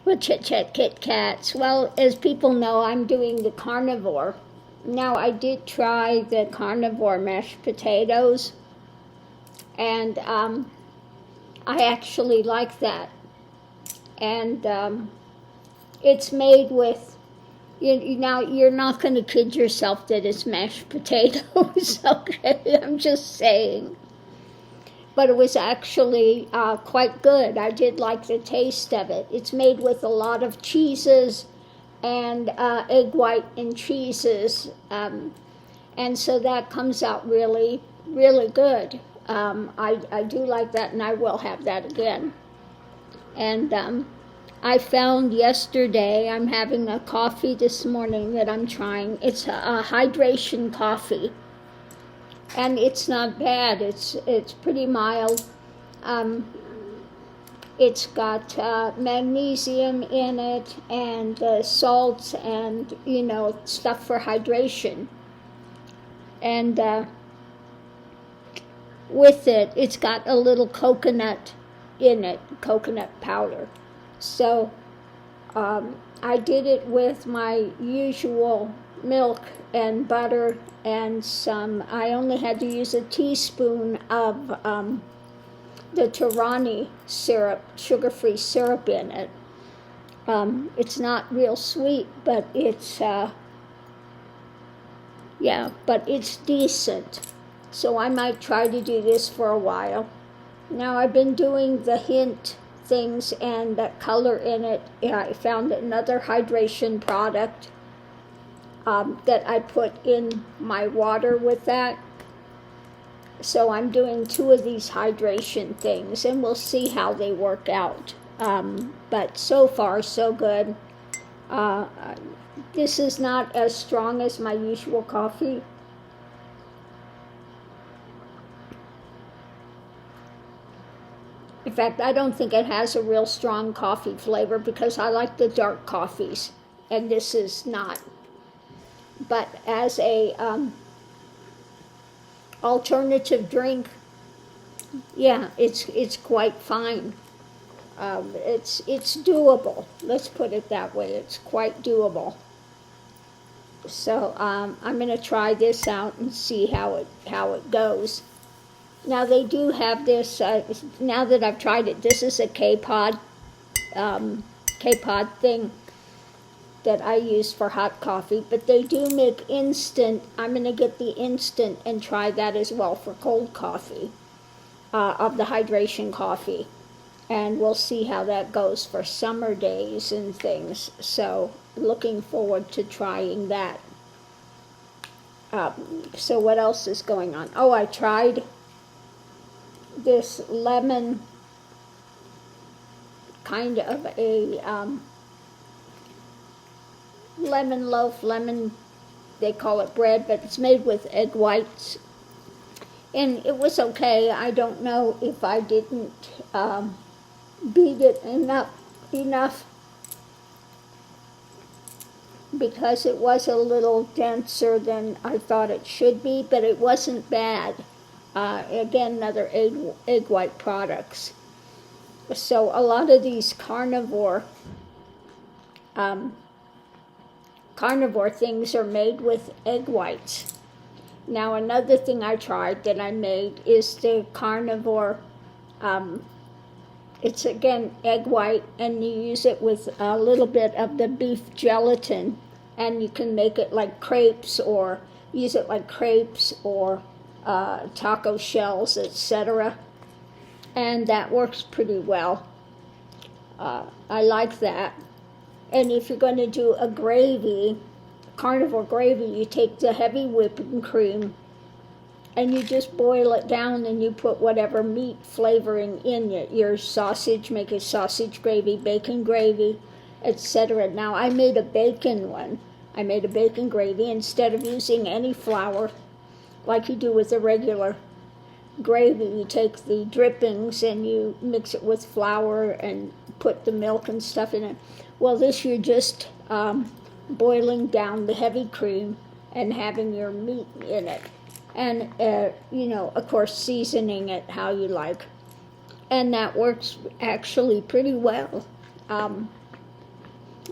with Chit Chat Kit Kats. Well, as people know, I'm doing the Carnivore. Now, I did try the Carnivore mashed potatoes, and I actually like that. And it's made with, now you're not going to kid yourself that it's mashed potatoes, okay? I'm just saying. But it was actually quite good. I did like the taste of it. It's made with a lot of cheeses and egg white and cheeses. And so that comes out really, really good. I do like that, and I will have that again. And I found yesterday, I'm having a coffee this morning that I'm trying. It's a hydration coffee, and it's not bad. It's pretty mild. It's got magnesium in it, and salts, and stuff for hydration. And with it, it's got a little coconut in it, coconut powder. So I did it with my usual milk and butter and I only had to use a teaspoon of the Torani syrup, sugar-free syrup in it. It's not real sweet, but it's, but it's decent. So I might try to do this for a while. Now, I've been doing the hint things and that color in it. I found another hydration product that I put in my water with that. So I'm doing 2 of these hydration things, and we'll see how they work out. But so far, so good. This is not as strong as my usual coffee. In fact, I don't think it has a real strong coffee flavor because I like the dark coffees, and this is not. But as a alternative drink, it's quite fine. It's doable. Let's put it that way. It's quite doable. So I'm going to try this out and see how it goes. Now they do have this. Now that I've tried it, this is a K-Pod thing that I use for hot coffee. But they do make instant. I'm going to get the instant and try that as well for cold coffee, of the hydration coffee, and we'll see how that goes for summer days and things. So looking forward to trying that. So what else is going on? Oh, I tried this lemon, kind of a lemon loaf, they call it bread, but it's made with egg whites. And it was okay. I don't know if I didn't beat it enough because it was a little denser than I thought it should be, but it wasn't bad. Again, another egg white products. So a lot of these carnivore things are made with egg whites. Now, another thing I tried that I made is the carnivore. It's again egg white, and you use it with a little bit of the beef gelatin, and you can make it like crepes, or use it like crepes, or taco shells, etc. And that works pretty well. I like that. And if you're going to do a gravy, carnivore gravy, you take the heavy whipping cream and you just boil it down, and you put whatever meat flavoring in it. Your sausage, make a sausage gravy, bacon gravy, etc. Now, I made a bacon one. I made a bacon gravy instead of using any flour like you do with a regular gravy. You take the drippings and you mix it with flour and put the milk and stuff in it. Well, this you're just boiling down the heavy cream and having your meat in it. And, of course, seasoning it how you like. And that works actually pretty well.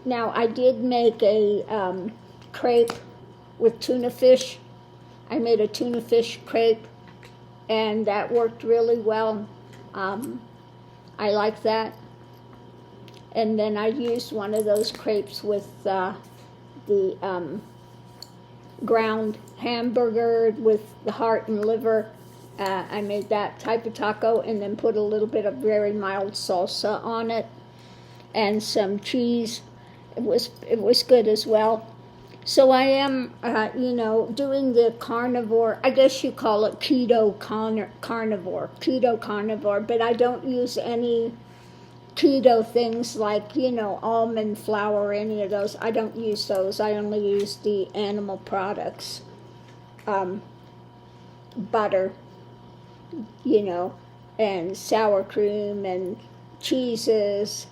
Now, I did make a crepe with tuna fish. I made a tuna fish crepe, and that worked really well. I like that. And then I used one of those crepes with the ground hamburger with the heart and liver. I made that type of taco and then put a little bit of very mild salsa on it and some cheese. It was good as well. So I am, doing the carnivore. I guess you call it carnivore, keto carnivore. But I don't use any keto things like almond flour or any of those. I don't use those. I only use the animal products, butter, and sour cream and cheeses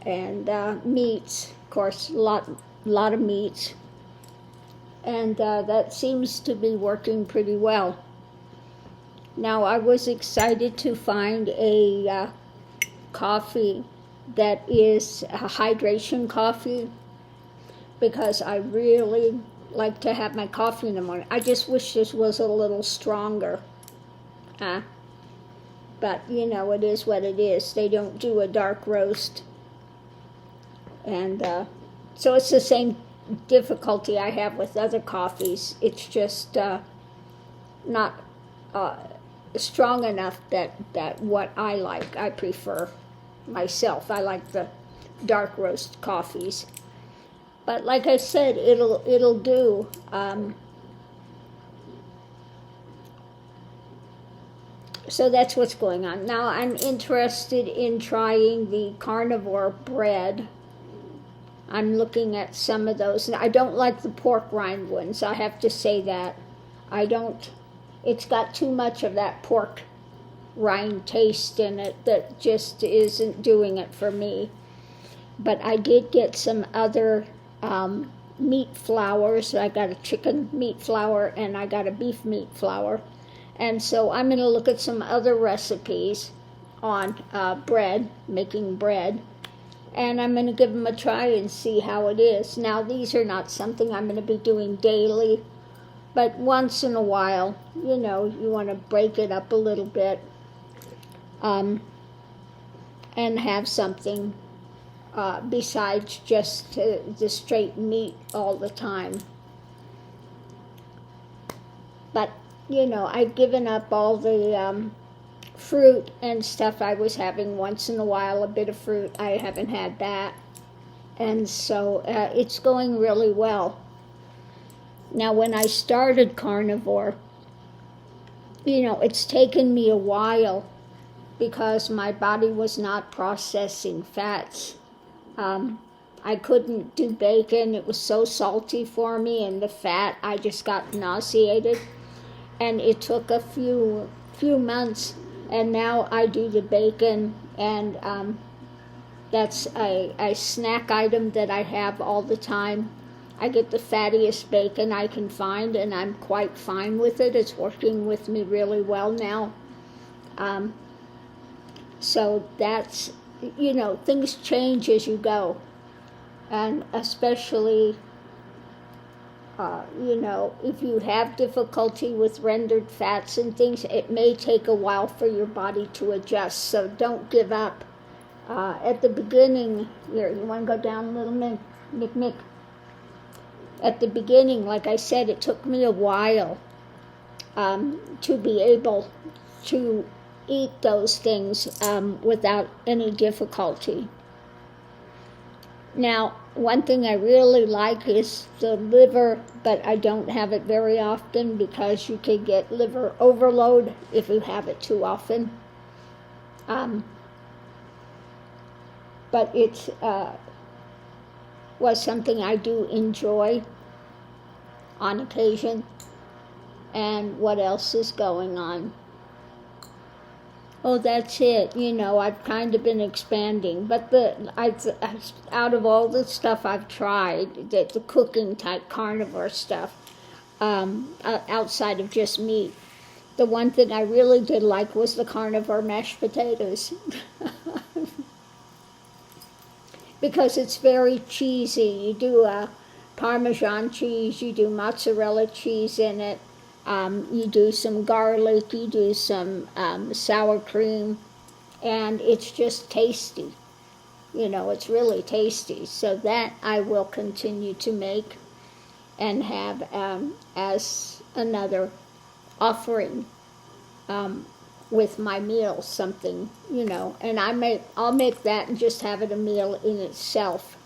and meats. Of course, a lot of meats. And that seems to be working pretty well. Now, I was excited to find a coffee that is a hydration coffee, because I really like to have my coffee in the morning. I just wish this was a little stronger. But, it is what it is. They don't do a dark roast. And so it's the same difficulty I have with other coffees. It's just not strong enough that what I like, I prefer myself. I like the dark roast coffees. But like I said, it'll do. So that's what's going on. Now I'm interested in trying the carnivore bread. I'm looking at some of those. I don't like the pork rind ones. I have to say that. I don't. It's got too much of that pork rind taste in it that just isn't doing it for me. But I did get some other meat flours. I got a chicken meat flour and I got a beef meat flour. And so I'm going to look at some other recipes on bread, making bread. And I'm going to give them a try and see how it is. Now, these are not something I'm going to be doing daily, but once in a while, you want to break it up a little bit and have something besides just the straight meat all the time. But, I've given up all the fruit and stuff I was having once in a while, a bit of fruit. I haven't had that. And so it's going really well. Now, when I started carnivore, it's taken me a while because my body was not processing fats. I couldn't do bacon. It was so salty for me, and the fat, I just got nauseated. And it took a few months. And now I do the bacon, and that's a snack item that I have all the time. I get the fattiest bacon I can find, and I'm quite fine with it. It's working with me really well now. So that's, things change as you go. And especially, if you have difficulty with rendered fats and things, it may take a while for your body to adjust. So don't give up. At the beginning, here, you want to go down a little, Mick? At the beginning, like I said, it took me a while to be able to eat those things without any difficulty. Now, one thing I really like is the liver, but I don't have it very often because you can get liver overload if you have it too often. But it was something I do enjoy on occasion. And what else is going on? Oh, that's it. I've kind of been expanding. But out of all the stuff I've tried, the cooking type carnivore stuff, outside of just meat, the one thing I really did like was the carnivore mashed potatoes. because it's very cheesy. You do a Parmesan cheese, you do mozzarella cheese in it, you do some garlic, you do some sour cream, and it's just tasty. It's really tasty. So that I will continue to make and have as another offering with my meals, something, and I'll make that and just have it a meal in itself.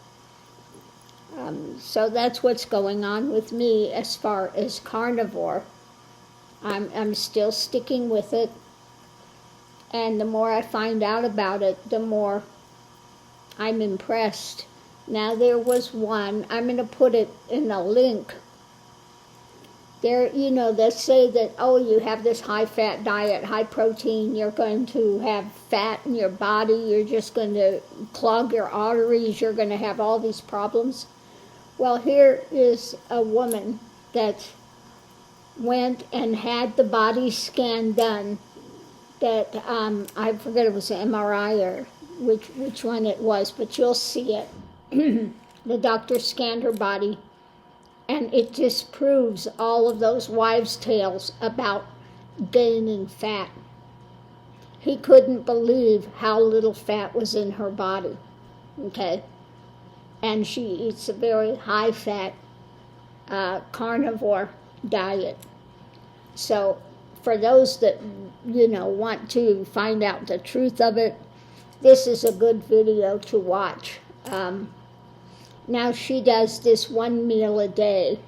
So that's what's going on with me as far as carnivore. I'm still sticking with it, and the more I find out about it, the more I'm impressed. Now there was one, I'm going to put it in a link. There, they say that, you have this high-fat diet, high protein, you're going to have fat in your body, you're just going to clog your arteries, you're going to have all these problems. Well, here is a woman that went and had the body scan done that, I forget, it was an MRI or which one it was, but you'll see it. The doctor scanned her body, and it disproves all of those wives' tales about gaining fat. He couldn't believe how little fat was in her body, okay? And she eats a very high-fat carnivore diet. So for those that, want to find out the truth of it, this is a good video to watch. Now she does this one meal a day.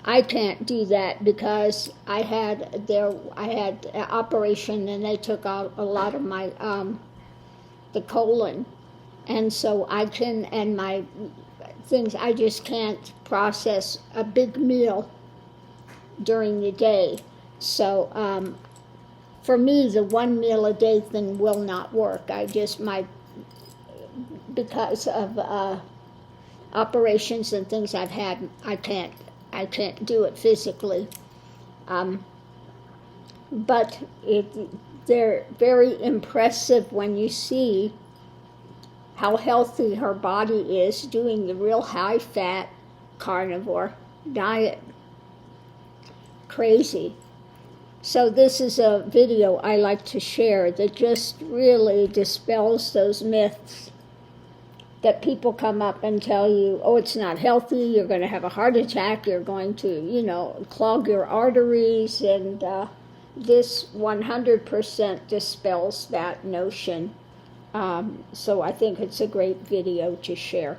I can't do that because I had an operation and they took out a lot of my the colon, and so and my things, I just can't process a big meal during the day. So for me, the one meal a day thing will not work. Because of operations and things I've had, I can't do it physically. But they're very impressive when you see how healthy her body is doing the real high-fat carnivore diet. Crazy. So this is a video I like to share that just really dispels those myths that people come up and tell you, it's not healthy, you're going to have a heart attack, you're going to, clog your arteries, and this 100% dispels that notion. So I think it's a great video to share.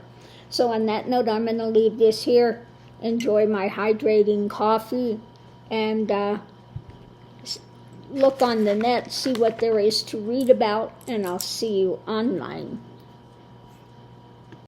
So on that note, I'm going to leave this here. Enjoy my hydrating coffee, and look on the net, see what there is to read about, and I'll see you online.